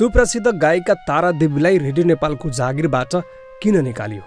सुप्रसिद्ध गायिका तारा देवीलाई रेडियो नेपालको जागिरबाट किन निकालियो?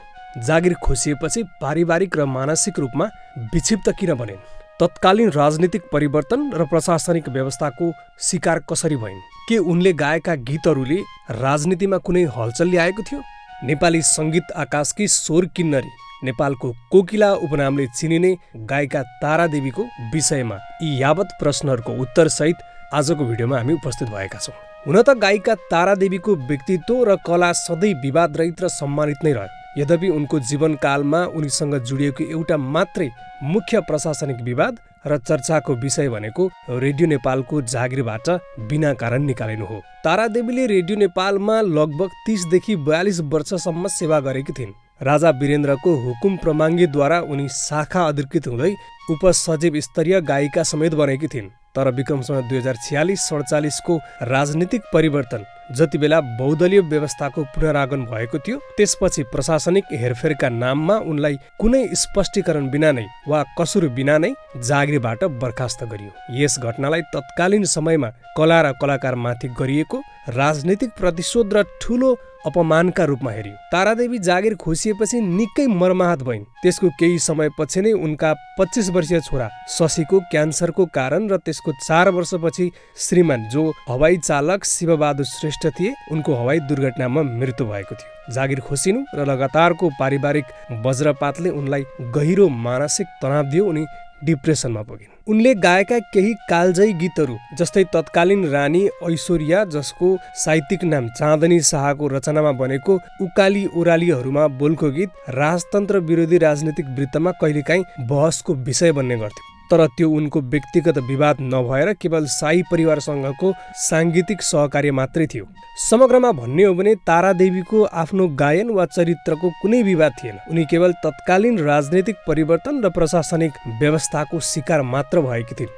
जागिर खोसिएपछि पारिवारिक र मानसिक रूपमा विक्षिप्त किन बनिन्? तत्कालीन राजनीतिक परिवर्तन र प्रशासनिक व्यवस्थाको शिकार कसरी भइन्? के उनले गाएका गीतहरूले राजनीतिमा कुनै हलचल ल्याएको थियो? नेपाली सङ्गीत आकाशकी स्वर किन्नरी, नेपालको कोकिला उपनामले चिनिने गायिका तारा देवीको विषयमा यी यावत प्रश्नहरूको उत्तरसहित आजको भिडियोमा हामी उपस्थित भएका छौँ। हुन त गायिका तारा देवीको व्यक्तित्व र कला सधैँ विवादरहित र सम्मानित नै रह्यो। यद्यपि उनको जीवनकालमा उनीसँग जोडिएको एउटा मात्रै मुख्य प्रशासनिक विवाद र चर्चाको विषय भनेको रेडियो नेपालको जागिरबाट बिना कारण निकालिनु हो। तारा देवीले रेडियो नेपालमा लगभग 30 देखि 42 वर्षसम्म सेवा गरेकी थिइन्। राजा वीरेन्द्रको हुकुम प्रमाङ्गीद्वारा उनी शाखा अधिकृत हुँदै उपसचिव स्तरीय गायिका समेत बनेकी थिइन्। तर विक्रमसँग 2046-47 को राजनीतिक परिवर्तन जति बेला बहुदलीय व्यवस्थाको पुनरागमन भएको थियो, त्यसपछि प्रशासनिक हेरफेरका नाममा उनलाई कुनै स्पष्टीकरण बिना नै वा कसुर बिना नै जागिरबाट बर्खास्त गरियो। यस घटनालाई तत्कालीन समयमा कला र कलाकारमाथि गरिएको राजनीतिक प्रतिशोध र ठूलो अपमानका रूपमा हेरियो। तारादेवी जागिर खोसिएपछि निकै मर्माहत भइन्। त्यसको केही समयपछि नै उनका 25 वर्षीय छोरा शशीको क्यान्सरको कारण र त्यसको 4 वर्षपछि श्रीमान जो हवाई चालक शिवबहादुर श्रेष्ठ थिए, उनको हवाई दुर्घटनामा मृत्यु भएको थियो। जागिर खोसिनु र लगातारको पारिवारिक वज्रपातले उनलाई गहिरो मानसिक तनाव दियो। उनी डिप्रेसनमा पुगिन्। उनले गाएका केही कालजयी गीतहरू जस्तै तत्कालीन रानी ऐश्वर्या, जसको साहित्यिक नाम चाँदनी शाहको रचनामा बनेको उकाली ओरालीहरूमा बोलको गीत राजतन्त्र विरोधी राजनीतिक वृत्तमा कहिलेकाहीँ बहसको विषय बन्ने गर्थ्यो। तर त्यो उनको व्यक्तिगत विवाद नभएर केवल शाही परिवारसँगको साङ्गीतिक सहकार्य मात्रै थियो। समग्रमा भन्ने हो भने तारा देवीको आफ्नो गायन वा चरित्रको कुनै विवाद थिएन। उनी केवल तत्कालीन राजनीतिक परिवर्तन र प्रशासनिक व्यवस्थाको शिकार मात्र भएकी थिइन्।